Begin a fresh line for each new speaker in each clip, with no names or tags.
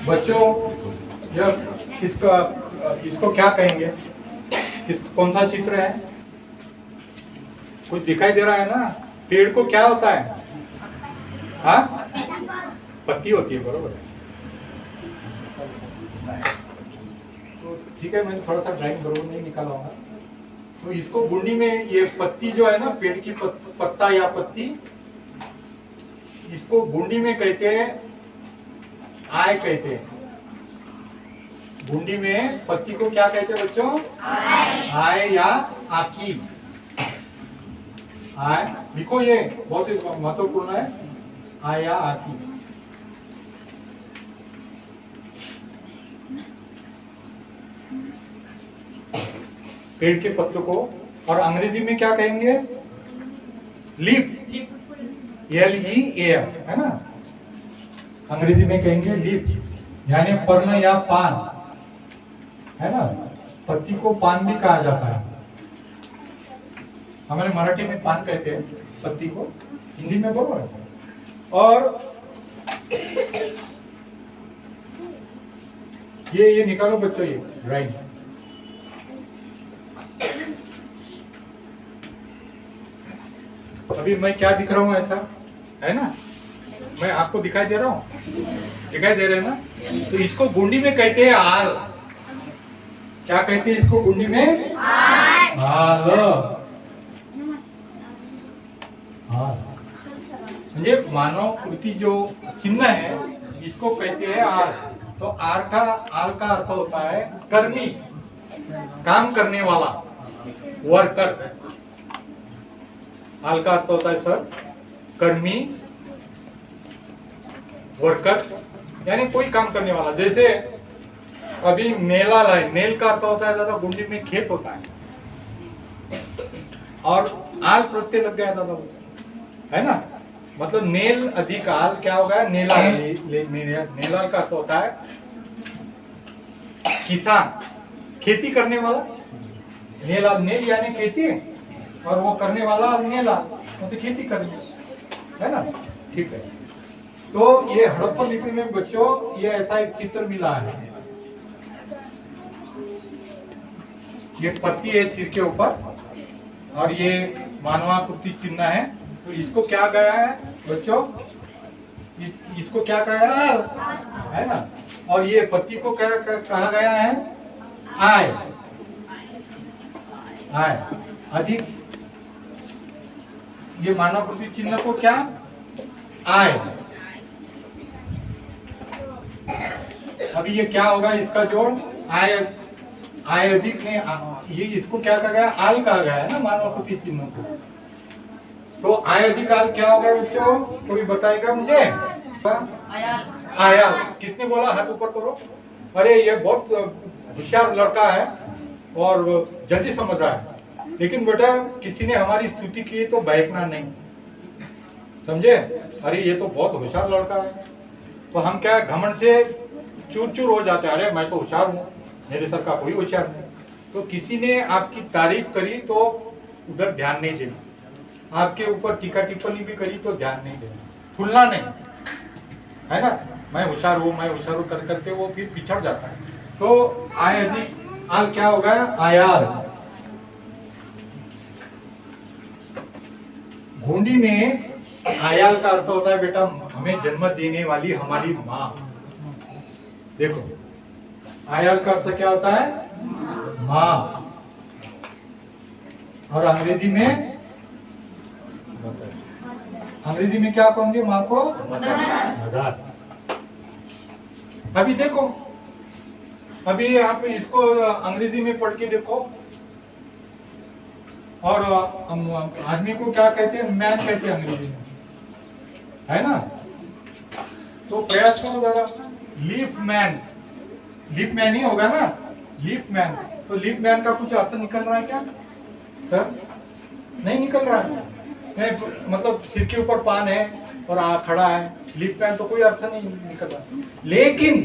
बच्चों यह किसका, इसको क्या कहेंगे? कौन सा चित्र है? कुछ दिखाई दे रहा है ना? पेड़ को क्या होता है? हाँ, पत्ती होती है, बरोबर है। तो ठीक है, मैं थोड़ा सा ड्राइंग बरोबर नहीं निकाला होगा। तो इसको गुंडी में ये पत्ती जो है ना, पेड़ की पत्ता या पत्ती, इसको गुंडी में कहते हैं आय कहते हैं। गुंडी में पत्ती को क्या कहते हैं बच्चों? आय या आकी। आय लिखो, ये बहुत ही महत्वपूर्ण है, आय या आकी। पेड़ के पत्तों को, और अंग्रेजी में क्या कहेंगे? लीफ, LEAF है ना, अंग्रेजी में कहेंगे लीफ, यानी पर्ण या पान है ना। पत्ती को पान भी कहा जाता है। हमारे मराठी में पान कहते हैं पत्ती को, हिंदी में बरोबर है। और ये निकालो बच्चों, ये ड्राइंग। अभी मैं क्या दिख रहा हूँ ऐसा है ना, मैं आपको दिखाई दे रहा हूँ, दिखाई दे रहे हैं ना? तो इसको गुंडी में कहते हैं आल। क्या कहते हैं इसको गुंडी में? आल। म्हणजे मानव कृति जो चिन्ह है, इसको कहते हैं आल। तो आल का अर्थ होता है कर्मी, काम करने वाला, वर्कर। आल का अर्थ होता है सर कर्मी, वर्कर, यानी कोई काम करने वाला। जैसे अभी नेला लाए, नेल का अर्थ होता है दादा गुंडी में खेत होता है, और आल प्रत्यय लग गया दादा, है ना। मतलब नेल अधिक आल क्या होगा? नेला। नेला का अर्थ होता है किसान, खेती करने वाला। नेला, नेल यानी खेती, और वो करने वाला नेला, तो खेती करनी है ना। ठीक है, तो ये हड़प्पा लिपि में बच्चों ये ऐसा एक चित्र मिला है। ये पत्ती है सिर के ऊपर, और ये मानवाकृति चिन्ह है। तो इसको क्या गया है बच्चों? इसको क्या कहा है ना। और ये पत्ती को क्या कहा गया है? आय। आय अधिक, ये मानवाकृति चिन्ह को क्या? आय। अभी ये क्या होगा इसका जोड़? आय, आय अधिक ने ये, इसको क्या कहा गया? आल कहा गया है ना मानवाकृति चिन्ह को। तो आय अधिक आल क्या होगा बच्चों? कोई बताएगा मुझे? आयाल। किसने बोला? हाथ ऊपर करो। अरे ये बहुत होशियार लड़का है और जल्दी समझ रहा है, लेकिन बेटा किसी ने हमारी स्तुति की तो बहकना नहीं, समझे? अरे ये तो बहुत होशियार लड़का है, तो हम क्या घमंड से चूर चूर हो जाते हैं। अरे मैं तो होशियार हूँ, मेरे सर का कोई होशियार नहीं। तो किसी ने आपकी तारीफ करी तो उधर ध्यान नहीं देना, आपके ऊपर टीका टिप्पणी भी करी तो ध्यान नहीं देना, फूलना नहीं, है ना। मैं होशियार हूँ, मैं होशियार हूँ कर करके वो फिर पिछड़ जाता है। तो आय अधिक आल क्या होगा? आयाल। गुंडी में आयाल का अर्थ होता है बेटा हमें जन्म देने वाली हमारी माँ। देखो आयाल का अर्थ क्या होता है? माँ। और अंग्रेजी में क्या कहोगे माँ को? मदर। अभी देखो, अभी आप इसको अंग्रेजी में पढ़ के देखो, और आदमी को क्या कहते हैं? मैन कहते हैं अंग्रेजी में, है ना। तो प्रयास करो दादा, लीफ मैन। लीफ मैन ही होगा ना, लीफ मैन। तो लीफ मैन का कुछ अर्थ निकल रहा है क्या सर? नहीं निकल रहा है। मतलब सिर के ऊपर पान है और खड़ा है, लीफ मैन तो कोई अर्थ नहीं निकल रहा। लेकिन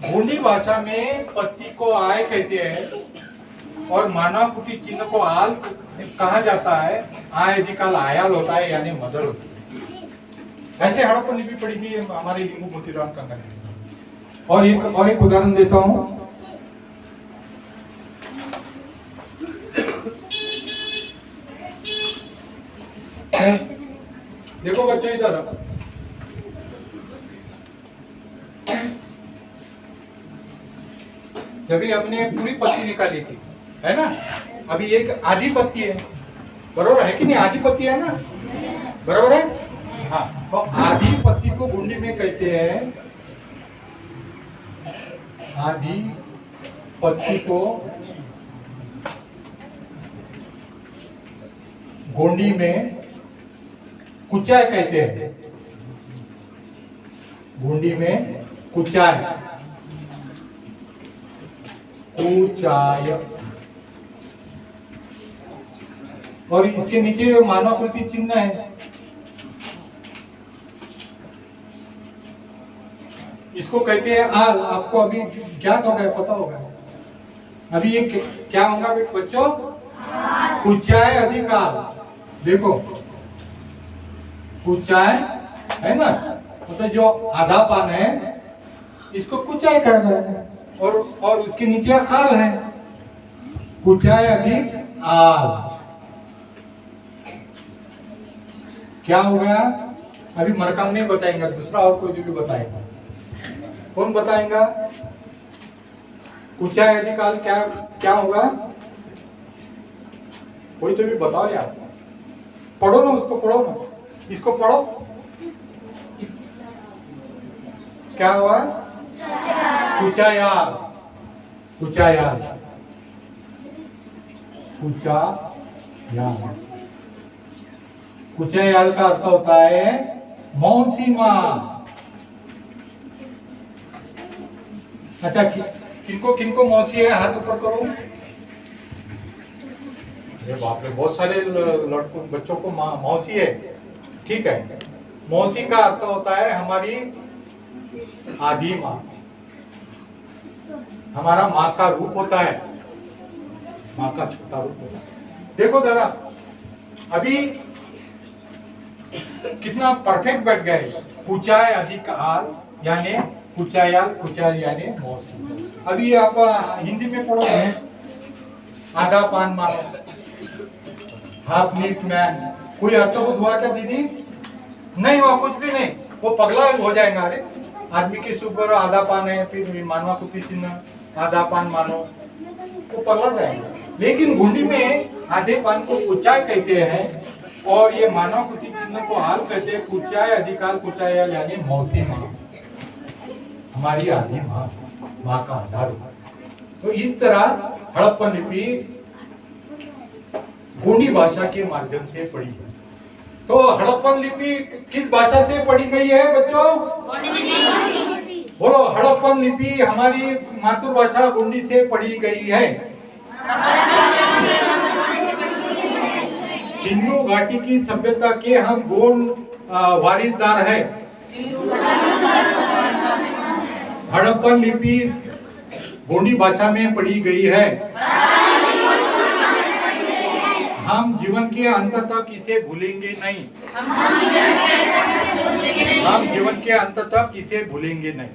गोंडी भाषा में पत्ती को आय कहते हैं और मानवाकृति चिन्ह को आल कहा जाता है। आय अधिकाल आयाल होता है, यानी मदर होती है। ऐसे हड़प्पा लिपि पड़ी थी हमारे लिंगू मोतीराम कंगा ने। और एक उदाहरण देता हूं। देखो बच्चों इधर, जब हमने पूरी पत्ती निकाली थी, है ना, अभी एक आधी पत्ती है, बरोबर है कि नहीं? आधी पत्ती है ना, बरोबर है? हाँ, तो आधी पत्ती को गुंडी में कहते हैं, आधी पत्ती को गोंडी में कुचाय कहते हैं, गोंडी में कुचाय, कुचाय। और इसके नीचे मानवाकृति चिन्ह है, इसको कहते हैं आल। आपको अभी ज्ञात होगा, पता होगा। अभी ये क्या होगा बच्चों? कुचाय अधिक आल। देखो कुचाय है ना, मतलब जो आधा पान है इसको कुचाय कह रहे हैं, और उसके नीचे आल है, कुचाय अधिक आल। क्या हो गया? अभी मरकम नहीं बताएंगे, दूसरा और कोई भी बताएगा। कौन बताएगा? कुचाय अधिक आल क्या क्या होगा? कोई तो भी बताओ यार, पढ़ो ना, उसको पढ़ो ना, इसको पढ़ो। क्या हुआ? कुचायाल, कुचायाल, कुचायाल। कुचायाल का अर्थ होता है मौसी माँ। अच्छा, किनको मौसी है? हाथ ऊपर करो। अरे बाप रे, बहुत सारे लड़कों बच्चों को मौसी है। ठीक है, मौसी का अर्थ होता है हमारी आधी माँ, हमारा माँ का रूप होता है, माँ का छोटा रूप होता है। देखो दादा, अभी कितना परफेक्ट बैठ गए। कुचाय अधिक आल यानी कुचायाल, कुचाय यानी मौसी। अभी आप हिंदी में पढ़ो, आधा पान मानो, हाफ मीट मैन। कोई अर्थबोध हुआ क्या दीदी? नहीं हुआ, कुछ भी नहीं। वो पगला हो जाएगा। अरे आदमी के ऊपर आधा पान है, फिर मानवा कुछ चिन्ह आधा पान मानो, वो पगला जाएगा। लेकिन गुंडी में आधे पान को कुचाय कहते हैं, और ये मानव कुछ चिन्ह को हाल कहते हैं। कुचाय अधिकाल, कुचायाल यानी मौसी माँ, हमारी आधी माँ, माँ का आधार। तो इस तरह हड़प्पन लिपि गोंडी भाषा के माध्यम से पढ़ी है। तो हड़प्पन लिपि किस भाषा से पढ़ी गई है बच्चों? बोलो, हड़प्पन लिपि हमारी मातृभाषा गोंडी से पढ़ी गई है। सिंधु घाटी की सभ्यता के हम गोंड वारिसदार है। हड़प्पन लिपि गोंडी भाषा में पढ़ी गई है। हम जीवन के अंत तक इसे भूलेंगे नहीं। हम जीवन के अंत तक इसे भूलेंगे नहीं।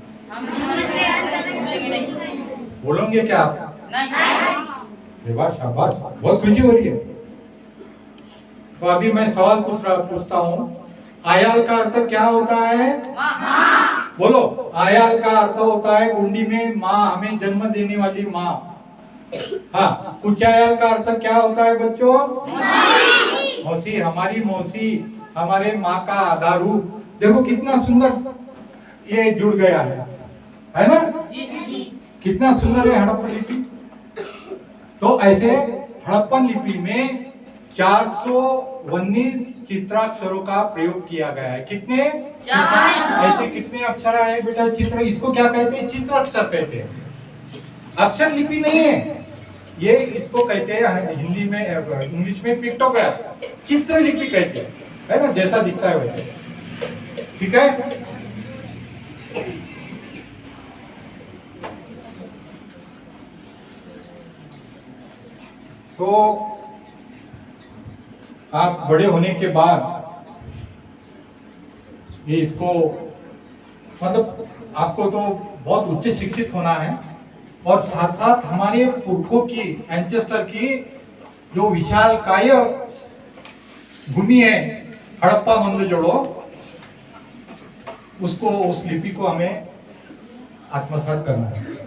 बोलोगे क्या आप? नहीं। शाबाश, बहुत खुशी हो रही है। तो अभी मैं सवाल पूछता हूँ, आयाल का अर्थ क्या होता है? बोलो, आयाल का अर्थ होता है गोंडी में माँ, हमें जन्म देने वाली माँ। हाँ, कुचायाल का अर्थ क्या होता है बच्चों? मौसी, हमारी मौसी, हमारे माँ का आधार रूप। देखो कितना सुंदर ये जुड़ गया है ना? कितना सुंदर है हड़प्पन लिपि। तो ऐसे हड़प्पन लिपि में 419 चित्राक्षरों का प्रयोग किया गया है। कितने? ऐसे कितने अक्षर आए बेटा? चित्र, इसको क्या कहते हैं? चित्राक्षर कहते हैं। अक्षर लिपि नहीं है ये, इसको कहते हैं हिंदी में, इंग्लिश में पिक्टोग्राफ, चित्र लिपि कहते हैं, है ना? जैसा दिखता है वैसे। ठीक है, तो आप बड़े होने के बाद ये इसको, मतलब आपको तो बहुत उच्च शिक्षित होना है और साथ साथ हमारे पुरखों की एंसेस्टर की जो विशालकाय भूमि है हड़प्पा मोहनजोदड़ो, उसको, उस लिपि को हमें आत्मसात करना है।